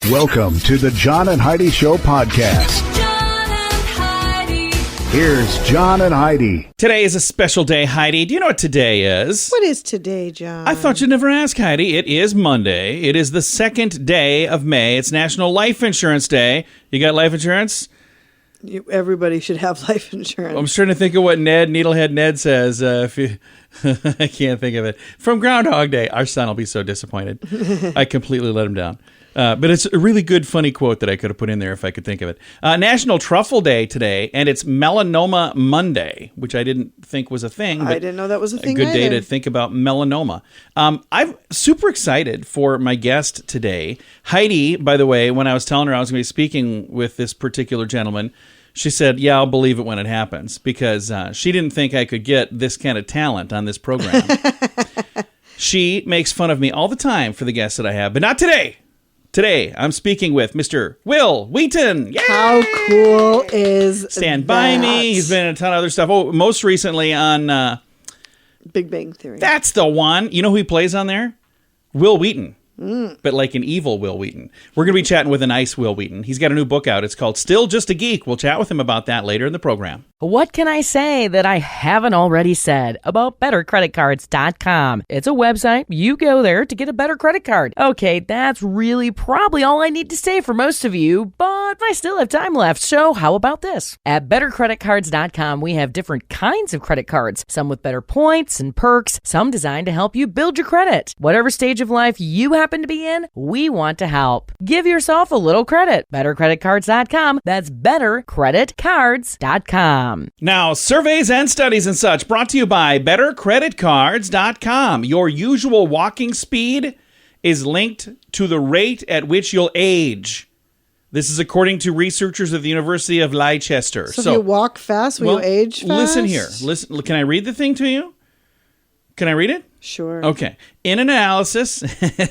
Welcome to the John and Heidi Show podcast. John and Heidi. Here's John and Heidi. Today is a special day, Heidi. Do you know what today is? What is today, John? I thought you'd never ask, Heidi. It is Monday. It is the second day of May. It's National Life Insurance Day. You got life insurance? Everybody should have life insurance. I'm trying to think of what Needlehead Ned says. I can't think of it. From Groundhog Day. Our son will be so disappointed. I completely let him down. But it's a really good, funny quote that I could have put in there if I could think of it. National Truffle Day today, and it's Melanoma Monday, which I didn't think was a thing. I didn't know that was a thing A good day either. to think about melanoma. I'm super excited for my guest today. Heidi, by the way, when I was telling her I was going to be speaking with this particular gentleman, she said, yeah, I'll believe it when it happens, because she didn't think I could get this kind of talent on this program. She makes fun of me all the time for the guests that I have, but not today. Today, I'm speaking with Mr. Will Wheaton. Yay! How cool is Stand By that? Me. He's been in a ton of other stuff. Oh, most recently on... Big Bang Theory. That's the one. You know who he plays on there? Will Wheaton. But like an evil Will Wheaton. We're going to be chatting with a nice Will Wheaton. He's got a new book out. It's called Still Just a Geek. We'll chat with him about that later in the program. What can I say that I haven't already said about BetterCreditCards.com? It's a website. You go there to get a better credit card. Okay, that's really probably all I need to say for most of you, but I still have time left, so how about this? At BetterCreditCards.com, we have different kinds of credit cards, some with better points and perks, some designed to help you build your credit. Whatever stage of life you happen to be in, we want to help. Give yourself a little credit. BetterCreditCards.com. That's BetterCreditCards.com. Now, surveys and studies and such brought to you by BetterCreditCards.com. Your usual walking speed is linked to the rate at which you'll age. This is according to researchers at the University of Leicester. So if you walk fast, will you age fast? Listen here. Listen. Can I read the thing to you? Can I read it? Sure. Okay. In an analysis,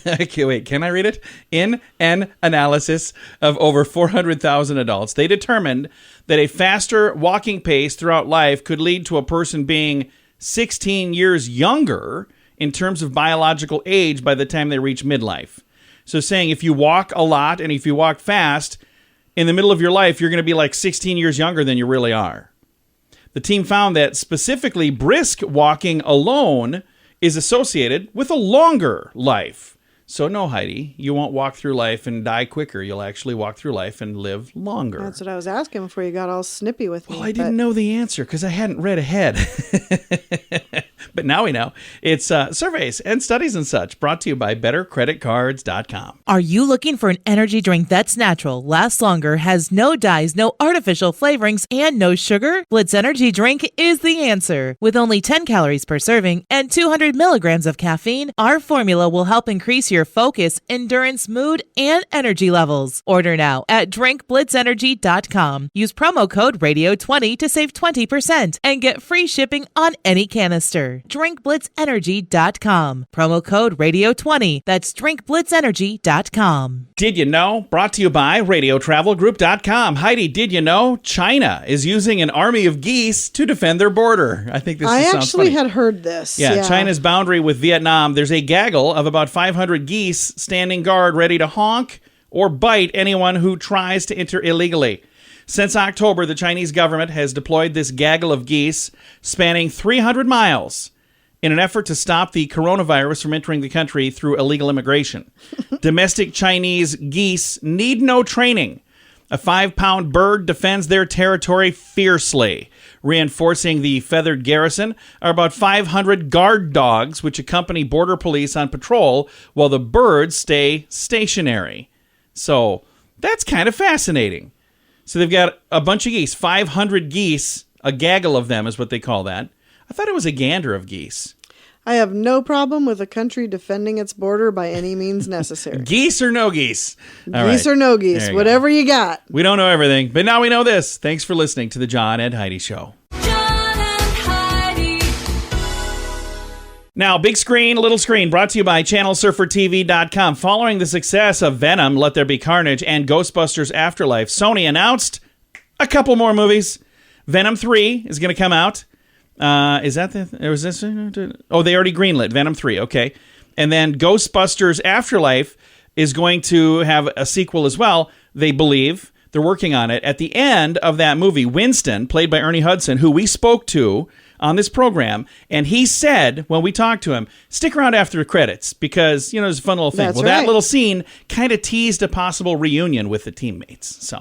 okay, wait, can I read it? In an analysis of over 400,000 adults, they determined that a faster walking pace throughout life could lead to a person being 16 years younger in terms of biological age by the time they reach midlife. So saying if you walk a lot and if you walk fast, in the middle of your life, you're going to be like 16 years younger than you really are. The team found that specifically brisk walking alone is associated with a longer life. So no, Heidi, you won't walk through life and die quicker. You'll actually walk through life and live longer. That's what I was asking before you got all snippy with me. Well, I didn't know the answer because I hadn't read ahead. But now we know. It's surveys and studies and such brought to you by BetterCreditCards.com. Are you looking for an energy drink that's natural, lasts longer, has no dyes, no artificial flavorings, and no sugar? Blitz Energy Drink is the answer. With only 10 calories per serving and 200 milligrams of caffeine, our formula will help increase your focus, endurance, mood, and energy levels. Order now at drinkblitzenergy.com. Use promo code RADIO20 to save 20% and get free shipping on any canister. drinkblitzenergy.com. Promo code RADIO20. That's drinkblitzenergy.com. Did you know? Brought to you by RadioTravelGroup.com. Heidi, did you know China is using an army of geese to defend their border? I think this sounds funny. I actually had heard this. Yeah, China's boundary with Vietnam, there's a gaggle of about 500 geese standing guard ready to honk or bite anyone who tries to enter illegally. Since October, the Chinese government has deployed this gaggle of geese spanning 300 miles in an effort to stop the coronavirus from entering the country through illegal immigration. Domestic Chinese geese need no training. A 5-pound bird defends their territory fiercely. Reinforcing the feathered garrison are about 500 guard dogs, which accompany border police on patrol while the birds stay stationary. So that's kind of fascinating. So they've got a bunch of geese, 500 geese, a gaggle of them is what they call that. I thought it was a gander of geese. I have no problem with a country defending its border by any means necessary. Geese or no geese? All Geese right. or no geese, There you whatever you got. We don't know everything, but now we know this. Thanks for listening to the John and Heidi Show. John and Heidi. Now, big screen, little screen, brought to you by ChannelSurferTV.com. Following the success of Venom, Let There Be Carnage, and Ghostbusters Afterlife, Sony announced a couple more movies. Venom 3 is going to come out. Is that or was this? Oh, they already greenlit Venom 3. Okay. And then Ghostbusters Afterlife is going to have a sequel as well. They believe they're working on it. At the end of that movie, Winston, played by Ernie Hudson, who we spoke to on this program, and he said when we talked to him, stick around after the credits because, there's a fun little thing. That's That right. little scene kind of teased a possible reunion with the teammates.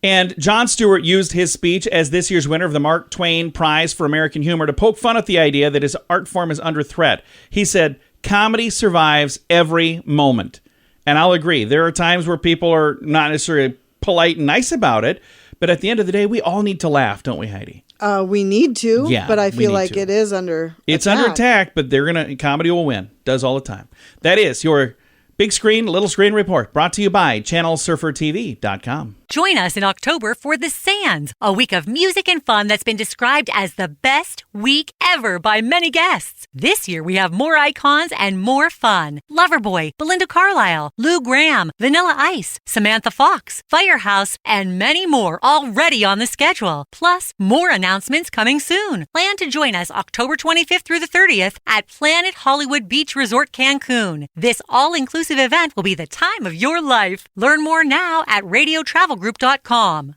And Jon Stewart used his speech as this year's winner of the Mark Twain Prize for American Humor to poke fun at the idea that his art form is under threat. He said, comedy survives every moment. And I'll agree. There are times where people are not necessarily polite and nice about it, but at the end of the day, we all need to laugh, don't we, Heidi? We need to, Yeah, but I we feel need like to. it is under It's attack. under attack, but comedy will win. Does all the time. That is your big screen, little screen report brought to you by channelsurfertv.com. Join us in October for The Sands, a week of music and fun that's been described as the best week ever by many guests. This year we have more icons and more fun. Loverboy, Belinda Carlisle, Lou Gramm, Vanilla Ice, Samantha Fox, Firehouse, and many more already on the schedule. Plus, more announcements coming soon. Plan to join us October 25th through the 30th at Planet Hollywood Beach Resort Cancun. This all-inclusive event will be the time of your life. Learn more now at radiotravelgroup.com.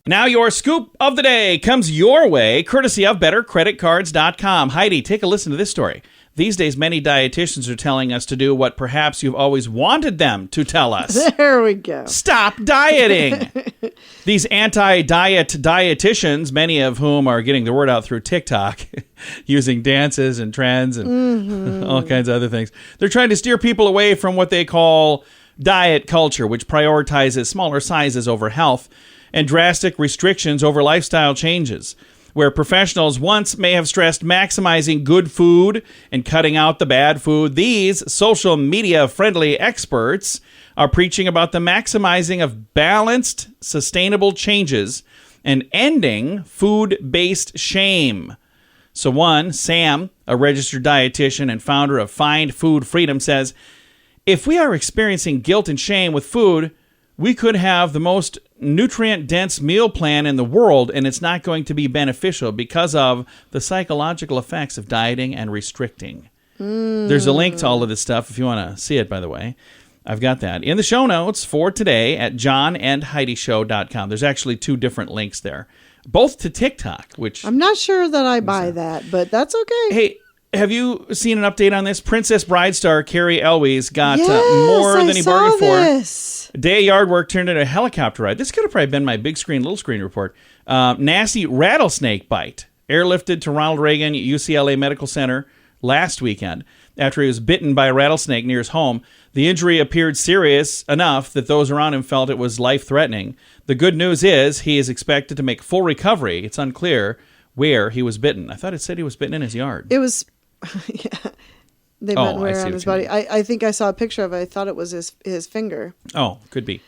Now your scoop of the day comes your way, courtesy of BetterCreditCards.com. Heidi, take a listen to this story. These days, many dietitians are telling us to do what perhaps you've always wanted them to tell us. There we go. Stop dieting. These anti-diet dietitians, many of whom are getting the word out through TikTok, using dances and trends and all kinds of other things. They're trying to steer people away from what they call diet culture, which prioritizes smaller sizes over health and drastic restrictions over lifestyle changes. Where professionals once may have stressed maximizing good food and cutting out the bad food, these social media-friendly experts are preaching about the maximizing of balanced, sustainable changes and ending food-based shame. So one, Sam, a registered dietitian and founder of Find Food Freedom, says, if we are experiencing guilt and shame with food, we could have the most nutrient-dense meal plan in the world, and it's not going to be beneficial because of the psychological effects of dieting and restricting. There's a link to all of this stuff if you want to see it, by the way. I've got that in the show notes for today at johnandheidishow.com. There's actually 2 different links there, both to TikTok, which... I'm not sure that I buy that, but that's okay. Hey, have you seen an update on this? Princess Bride star Carrie Elwes got Yes, more I than he saw bargained for. this. A day of yard work turned into a helicopter ride. This could have probably been my big screen, little screen report. Nasty rattlesnake bite. Airlifted to Ronald Reagan UCLA Medical Center last weekend after he was bitten by a rattlesnake near his home. The injury appeared serious enough that those around him felt it was life-threatening. The good news is he is expected to make full recovery. It's unclear where he was bitten. I thought it said he was bitten in his yard. It was, yeah. They meant I where see on what his you body. mean. I think I saw a picture of it. I thought it was his finger. Oh, could be.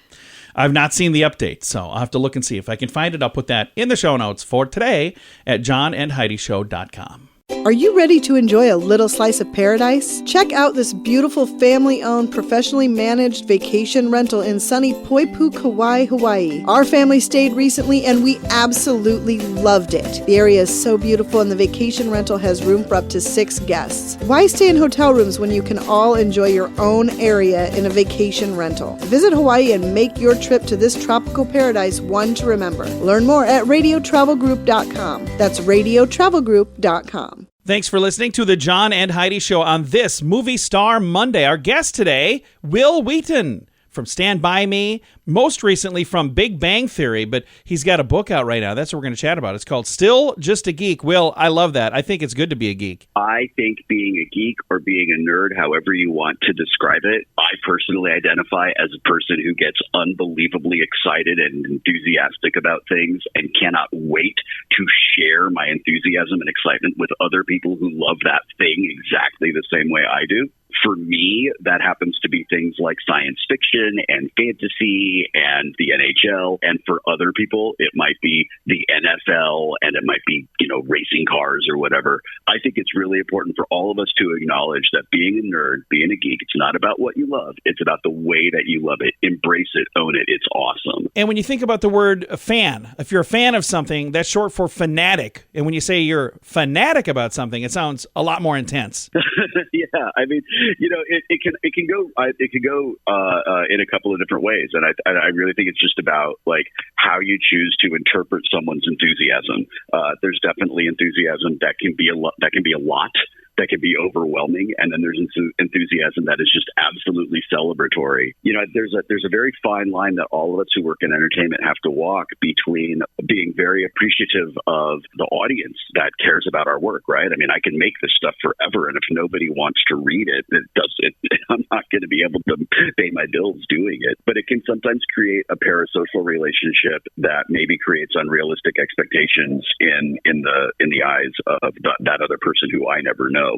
I've not seen the update, so I'll have to look and see. If I can find it, I'll put that in the show notes for today at johnandheidishow.com. Are you ready to enjoy a little slice of paradise? Check out this beautiful family-owned, professionally managed vacation rental in sunny Poipu, Kauai, Hawaii. Our family stayed recently and we absolutely loved it. The area is so beautiful and the vacation rental has room for up to 6 guests. Why stay in hotel rooms when you can all enjoy your own area in a vacation rental? Visit Hawaii and make your trip to this tropical paradise one to remember. Learn more at radiotravelgroup.com. That's radiotravelgroup.com. Thanks for listening to the John and Heidi Show on this Movie Star Monday. Our guest today, Will Wheaton from Stand By Me, most recently from Big Bang Theory, but he's got a book out right now. That's what we're going to chat about. It's called Still Just a Geek. Will, I love that. I think it's good to be a geek. I think being a geek or being a nerd, however you want to describe it, I personally identify as a person who gets unbelievably excited and enthusiastic about things and cannot wait to share my enthusiasm and excitement with other people who love that thing exactly the same way I do. For me, that happens to be things like science fiction and fantasy and the NHL. And for other people, it might be the NFL and it might be, racing cars or whatever. I think it's really important for all of us to acknowledge that being a nerd, being a geek, it's not about what you love. It's about the way that you love it. Embrace it. Own it. It's awesome. And when you think about the word fan, if you're a fan of something, that's short for fanatic. And when you say you're fanatic about something, it sounds a lot more intense. Yeah, I mean, it can go in a couple of different ways, and I really think it's just about like how you choose to interpret someone's enthusiasm. There's definitely enthusiasm that can be a lot. That can be overwhelming, and then there's enthusiasm that is just absolutely celebratory. There's a very fine line that all of us who work in entertainment have to walk between being very appreciative of the audience that cares about our work, right? I mean, I can make this stuff forever, and if nobody wants to read it, I'm not going to be able to pay my bills doing it. But it can sometimes create a parasocial relationship that maybe creates unrealistic expectations in the eyes of that other person who I never know.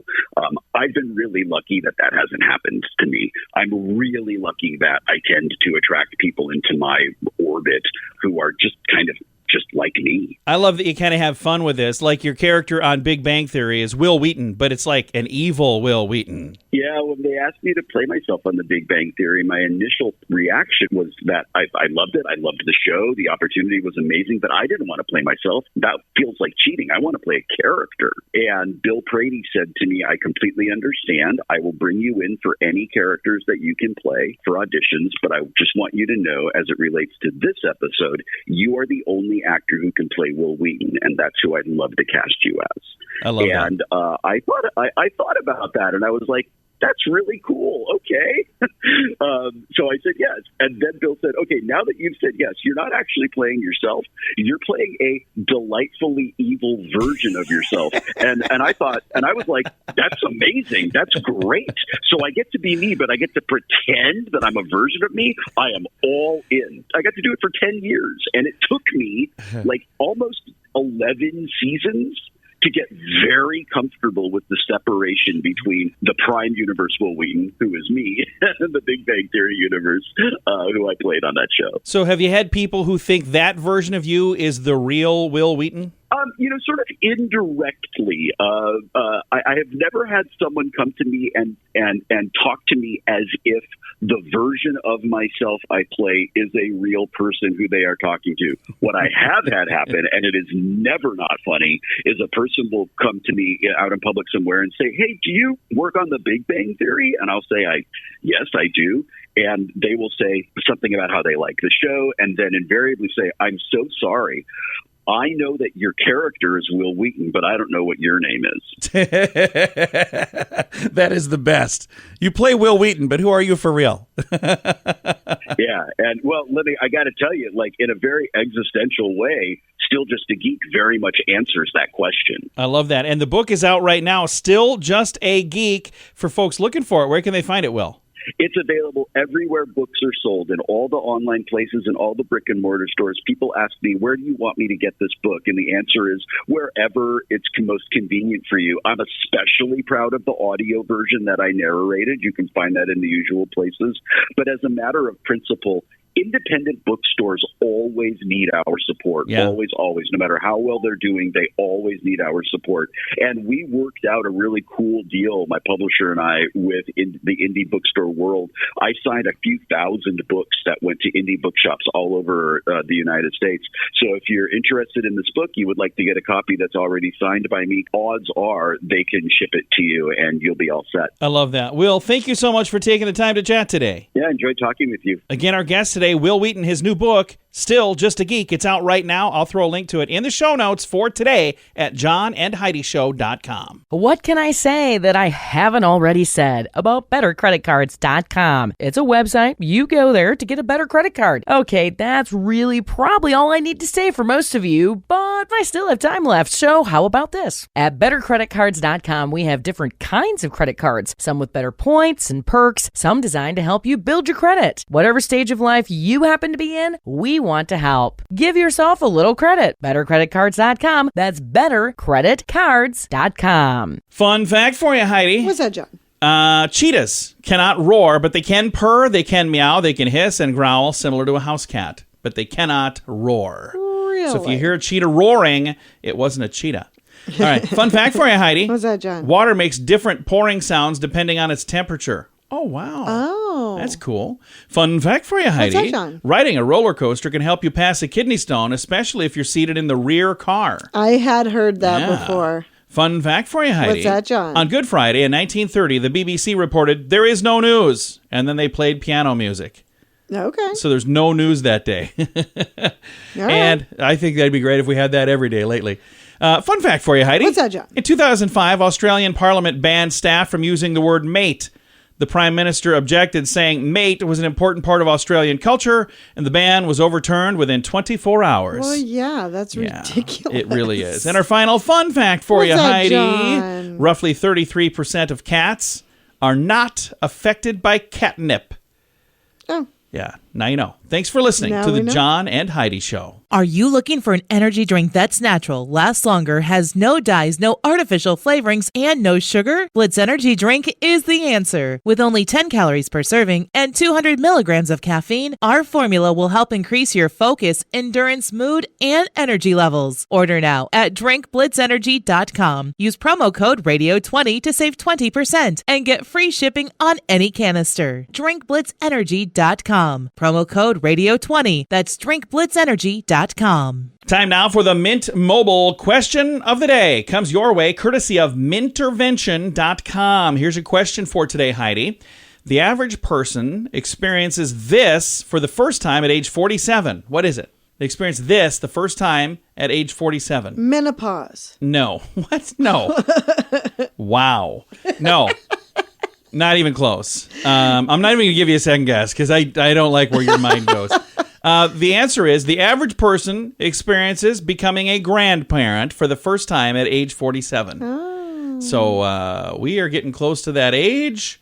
I've been really lucky that hasn't happened to me. I'm really lucky that I tend to attract people into my orbit who are just kind of just like me. I love that you kind of have fun with this. Like your character on Big Bang Theory is Will Wheaton, but it's like an evil Will Wheaton. Yeah, when they asked me to play myself on the Big Bang Theory, my initial reaction was that I loved it. I loved the show. The opportunity was amazing, but I didn't want to play myself. That feels like cheating. I want to play a character. And Bill Prady said to me, I completely understand. I will bring you in for any characters that you can play for auditions, but I just want you to know, as it relates to this episode, you are the only actor who can play Will Wheaton, and that's who I'd love to cast you as. I love that. And I thought about that, and I was like, that's really cool. Okay. So I said yes. And then Bill said, okay, now that you've said yes, you're not actually playing yourself. You're playing a delightfully evil version of yourself. And I thought, and I was like, that's amazing. That's great. So I get to be me, but I get to pretend that I'm a version of me. I am all in. I got to do it for 10 years. And it took me like almost 11 seasons to get very comfortable with the separation between the Prime Universe Will Wheaton, who is me, and the Big Bang Theory universe, who I played on that show. So have you had people who think that version of you is the real Will Wheaton? Sort of indirectly. I have never had someone come to me and talk to me as if the version of myself I play is a real person who they are talking to. What I have had happen, and it is never not funny, is a person will come to me out in public somewhere and say, hey, do you work on the Big Bang Theory? And I'll say, yes, I do. And they will say something about how they like the show, and then invariably say, I'm so sorry. I know that your character is Will Wheaton, but I don't know what your name is. That is the best. You play Will Wheaton, but who are you for real? Yeah. And well, I got to tell you, like in a very existential way, Still Just a Geek very much answers that question. I love that. And the book is out right now, Still Just a Geek. For folks looking for it, where can they find it, Will? It's available everywhere books are sold, in all the online places and all the brick and mortar stores. People ask me, where do you want me to get this book? And the answer is wherever it's most convenient for you. I'm especially proud of the audio version that I narrated. You can find that in the usual places. But as a matter of principle, independent bookstores always need our support. Yeah. Always. No matter how well they're doing, they always need our support. And we worked out a really cool deal, my publisher and I, with the indie bookstore world. I signed a few thousand books that went to indie bookshops all over the United States. So if you're interested in this book, you would like to get a copy that's already signed by me, odds are they can ship it to you and you'll be all set. I love that. Will, thank you so much for taking the time to chat today. Yeah, enjoyed talking with you. Again, our guest today, Will Wheaton, his new book, Still Just a Geek. It's out right now. I'll throw a link to it in the show notes for today at johnandheidishow.com. What can I say that I haven't already said about bettercreditcards.com? It's a website. You go there to get a better credit card. Okay, that's really probably all I need to say for most of you, but I still have time left, so how about this? At bettercreditcards.com, we have different kinds of credit cards, some with better points and perks, some designed to help you build your credit. Whatever stage of life you happen to be in, we want to help. Give yourself a little credit. Bettercreditcards.com. That's bettercreditcards.com. Fun fact for you, Heidi. What's that, John? Cheetahs cannot roar, but they can purr, they can meow, they can hiss and growl, similar to a house cat, but they cannot roar. Really? So if you hear a cheetah roaring, it wasn't a cheetah. All right, fun fact for you, Heidi. What's that, John? Water makes different pouring sounds depending on its temperature. Oh, wow. Oh. That's cool. Fun fact for you, Heidi. What's that, John? Riding a roller coaster can help you pass a kidney stone, especially if you're seated in the rear car. I had heard that before. Fun fact for you, Heidi. What's that, John? On Good Friday in 1930, the BBC reported, "There is no news." And then they played piano music. Okay. So there's no news that day. And I think that'd be great if we had that every day lately. Fun fact for you, Heidi. What's that, John? In 2005, Australian Parliament banned staff from using the word mate. The Prime Minister objected, saying mate was an important part of Australian culture, and the ban was overturned within 24 hours. Well, yeah, that's ridiculous. It really is. And our final fun fact for What's you, that, Heidi. John? Roughly 33% of cats are not affected by catnip. Oh. Yeah, now you know. Thanks for listening Now to the we know. John and Heidi Show. Are you looking for an energy drink that's natural, lasts longer, has no dyes, no artificial flavorings, and no sugar? Blitz Energy Drink is the answer. With only 10 calories per serving and 200 milligrams of caffeine, our formula will help increase your focus, endurance, mood, and energy levels. Order now at drinkblitzenergy.com. Use promo code RADIO20 to save 20% and get free shipping on any canister. drinkblitzenergy.com. Promo code RADIO20. That's drinkblitzenergy.com. Time now for the Mint Mobile question of the day. Comes your way courtesy of mintervention.com. Here's your question for today, Heidi. The average person experiences this for the first time at age 47. What is it? They experience this the first time at age 47. Menopause. No. What? No. Wow. No. Not even close. I'm not even going to give you a second guess because I don't like where your mind goes. The answer is the average person experiences becoming a grandparent for the first time at age 47. Oh. So we are getting close to that age,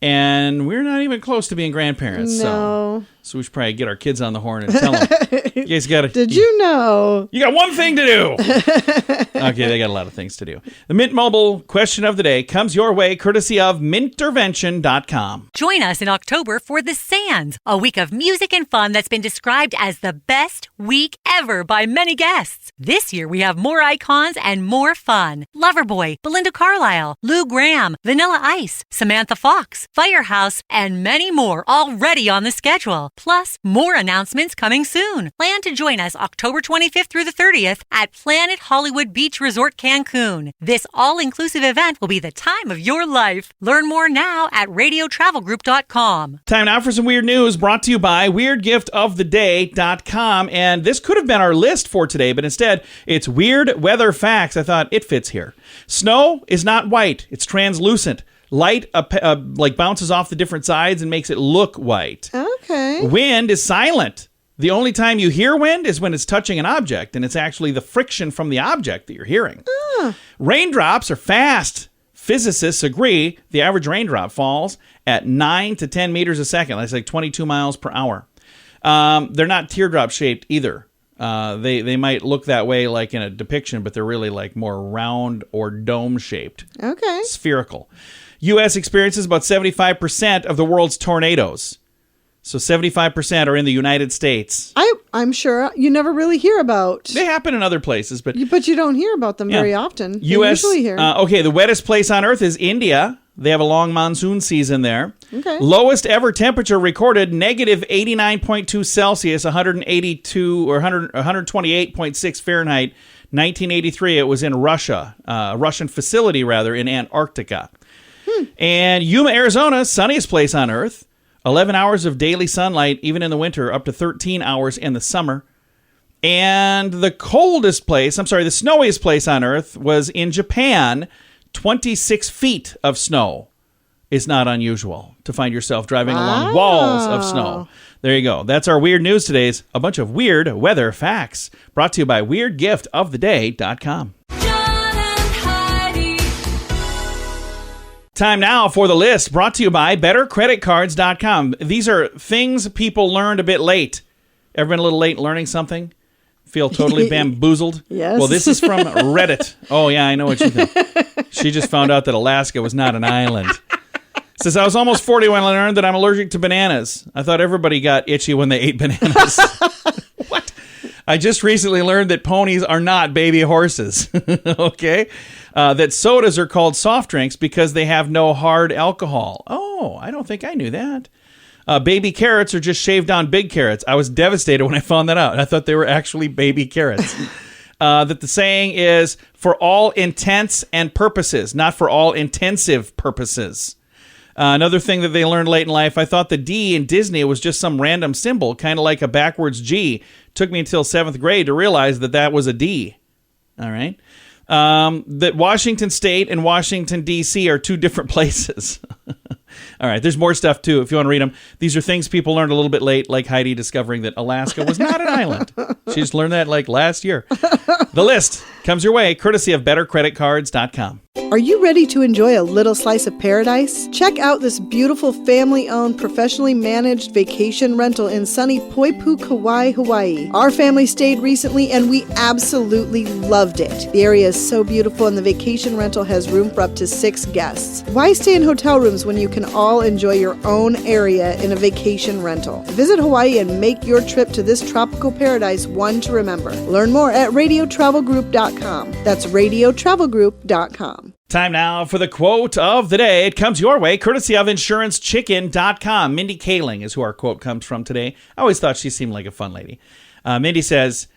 and we're not even close to being grandparents. No. So we should probably get our kids on the horn and tell them, you guys got to... Did you know? You got one thing to do. Okay, they got a lot of things to do. The Mint Mobile question of the day comes your way courtesy of mintervention.com. Join us in October for The Sands, a week of music and fun that's been described as the best week ever by many guests. This year we have more icons and more fun. Loverboy, Belinda Carlisle, Lou Gramm, Vanilla Ice, Samantha Fox, Firehouse, and many more already on the schedule. Plus, more announcements coming soon. Plan to join us October 25th through the 30th at Planet Hollywood Beach Resort Cancun. This all-inclusive event will be the time of your life. Learn more now at radiotravelgroup.com. Time now for some weird news brought to you by weirdgiftoftheday.com. And this could have been our list for today, but instead it's weird weather facts. I thought it fits here. Snow is not white. It's translucent. Light like bounces off the different sides and makes it look white. Okay. Wind is silent. The only time you hear wind is when it's touching an object, and it's actually the friction from the object that you're hearing. Raindrops are fast. Physicists agree the average raindrop falls at 9 to 10 meters a second. That's like 22 miles per hour. They're not teardrop shaped either. They might look that way like in a depiction, but they're really like more round or dome shaped. Okay. Spherical. U.S. experiences about 75% of the world's tornadoes. So 75% are in the United States. I'm sure you never really hear about. They happen in other places, but... But you don't hear about them very often. You usually hear. Okay, the wettest place on Earth is India. They have a long monsoon season there. Okay. Lowest ever temperature recorded, negative 89.2 Celsius, 182 or 128.6 Fahrenheit. 1983, it was in Russia, Russian facility rather, in Antarctica. And Yuma, Arizona, sunniest place on Earth. 11 hours of daily sunlight, even in the winter, up to 13 hours in the summer. And the snowiest place on Earth was in Japan. 26 feet of snow is not unusual to find yourself driving along walls of snow. There you go. That's our weird news today's a bunch of weird weather facts brought to you by weirdgiftoftheday.com. John and Heidi. Time now for the list brought to you by bettercreditcards.com. These are things people learned a bit late. Ever been a little late learning something? Feel totally bamboozled? Yes. Well, this is from Reddit. Oh, yeah, I know what you think. She just found out that Alaska was not an island. Says, I was almost 40 when I learned that I'm allergic to bananas. I thought everybody got itchy when they ate bananas. What? I just recently learned that ponies are not baby horses. Okay? That sodas are called soft drinks because they have no hard alcohol. Oh, I don't think I knew that. Baby carrots are just shaved on big carrots. I was devastated when I found that out. I thought they were actually baby carrots. that the saying is for all intents and purposes, not for all intensive purposes. Another thing that they learned late in life, I thought the D in Disney was just some random symbol, kind of like a backwards G. Took me until 7th grade to realize that that was a D. All right. That Washington State and Washington, D.C. are two different places. All right, there's more stuff, too, if you want to read them. These are things people learned a little bit late, like Heidi discovering that Alaska was not an island. She just learned that, like, last year. The list comes your way, courtesy of BetterCreditCards.com. Are you ready to enjoy a little slice of paradise? Check out this beautiful family-owned, professionally managed vacation rental in sunny Poipu, Kauai, Hawaii. Our family stayed recently and we absolutely loved it. The area is so beautiful and the vacation rental has room for up to 6 guests. Why stay in hotel rooms when you can all enjoy your own area in a vacation rental? Visit Hawaii and make your trip to this tropical paradise one to remember. Learn more at radiotravelgroup.com. That's radiotravelgroup.com. Time now for the quote of the day. It comes your way, courtesy of InsuranceChicken.com. Mindy Kaling is who our quote comes from today. I always thought she seemed like a fun lady. Mindy says,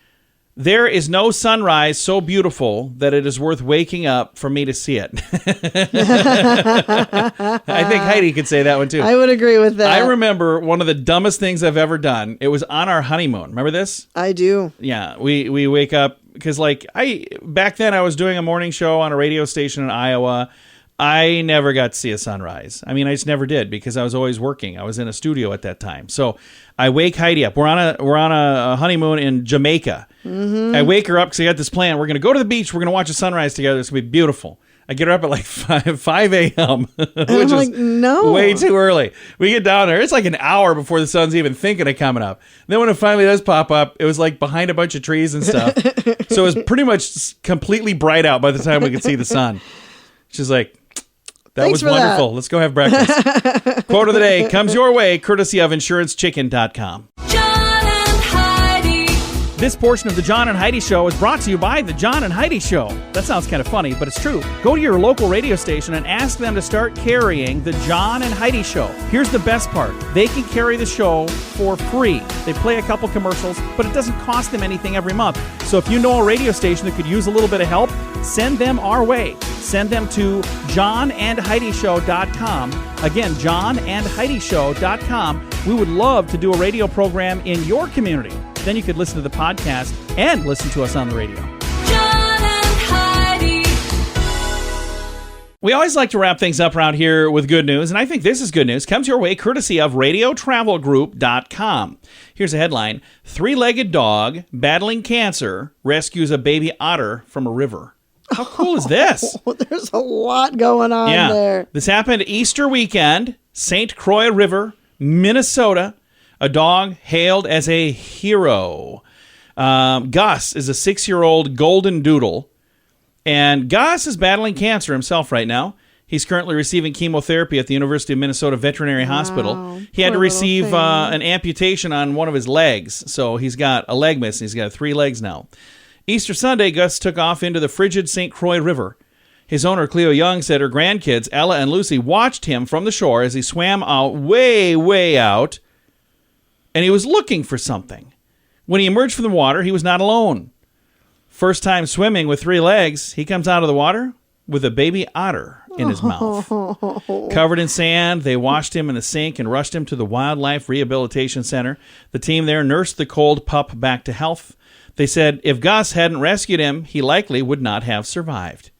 "There is no sunrise so beautiful that it is worth waking up for me to see it." I think Heidi could say that one too. I would agree with that. I remember one of the dumbest things I've ever done. It was on our honeymoon. Remember this? I do. Yeah, we wake up because back then I was doing a morning show on a radio station in Iowa. I never got to see a sunrise. I mean, I just never did because I was always working. I was in a studio at that time. So I wake Heidi up. We're on a honeymoon in Jamaica. Mm-hmm. I wake her up because I got this plan. We're going to go to the beach. We're going to watch a sunrise together. It's going to be beautiful. I get her up at like 5 a.m., which is no, way too early. We get down there. It's like an hour before the sun's even thinking of coming up. And then when it finally does pop up, it was like behind a bunch of trees and stuff. So it was pretty much completely bright out by the time we could see the sun. She's like, that was wonderful. Let's go have breakfast. Quote of the day comes your way, courtesy of InsuranceChicken.com. John and Heidi. This portion of the John and Heidi Show is brought to you by the John and Heidi Show. That sounds kind of funny, but it's true. Go to your local radio station and ask them to start carrying the John and Heidi Show. Here's the best part. They can carry the show for free. They play a couple commercials, but it doesn't cost them anything every month. So if you know a radio station that could use a little bit of help, send them our way. Send them to johnandheidishow.com. Again, johnandheidishow.com. We would love to do a radio program in your community. Then you could listen to the podcast and listen to us on the radio. John and Heidi. We always like to wrap things up around here with good news, and I think this is good news. Comes your way courtesy of radiotravelgroup.com. Here's a headline. 3-legged dog battling cancer rescues a baby otter from a river. How cool is this? There's a lot going on there. This happened Easter weekend, St. Croix River, Minnesota. A dog hailed as a hero. Gus is a 6-year-old golden doodle. And Gus is battling cancer himself right now. He's currently receiving chemotherapy at the University of Minnesota Veterinary Hospital. He had to receive an amputation on one of his legs. So he's got a leg missing. He's got 3 legs now. Easter Sunday, Gus took off into the frigid St. Croix River. His owner, Cleo Young, said her grandkids, Ella and Lucy, watched him from the shore as he swam out way, way out, and he was looking for something. When he emerged from the water, he was not alone. First time swimming with 3 legs, he comes out of the water with a baby otter in his mouth. Covered in sand, they washed him in the sink and rushed him to the Wildlife Rehabilitation Center. The team there nursed the cold pup back to health. They said if Gus hadn't rescued him, he likely would not have survived.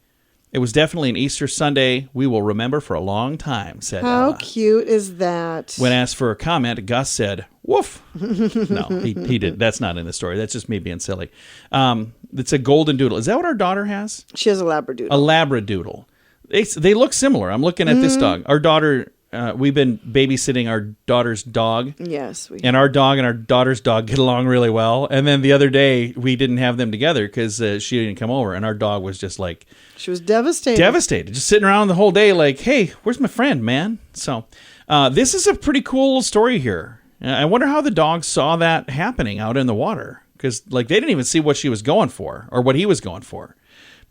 It was definitely an Easter Sunday we will remember for a long time, said How Ella. cute is that? When asked for a comment, Gus said, woof. No, he did. That's not in the story. That's just me being silly. It's a golden doodle. Is that what our daughter has? She has a Labradoodle. A Labradoodle. They look similar. I'm looking at this dog. Our daughter, we've been babysitting our daughter's dog. Yes. And our dog and our daughter's dog get along really well. And then the other day, we didn't have them together because she didn't come over. And our dog was just like... She was devastated. Devastated. Just sitting around the whole day like, hey, where's my friend, man? So this is a pretty cool story here. I wonder how the dog saw that happening out in the water. Because they didn't even see what she was going for or what he was going for.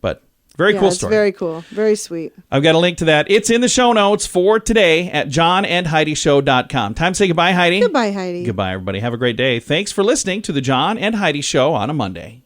But... Very cool story. It's very cool. Very sweet. I've got a link to that. It's in the show notes for today at johnandheidishow.com. Time to say goodbye, Heidi. Goodbye, Heidi. Goodbye, everybody. Have a great day. Thanks for listening to the John and Heidi Show on a Monday.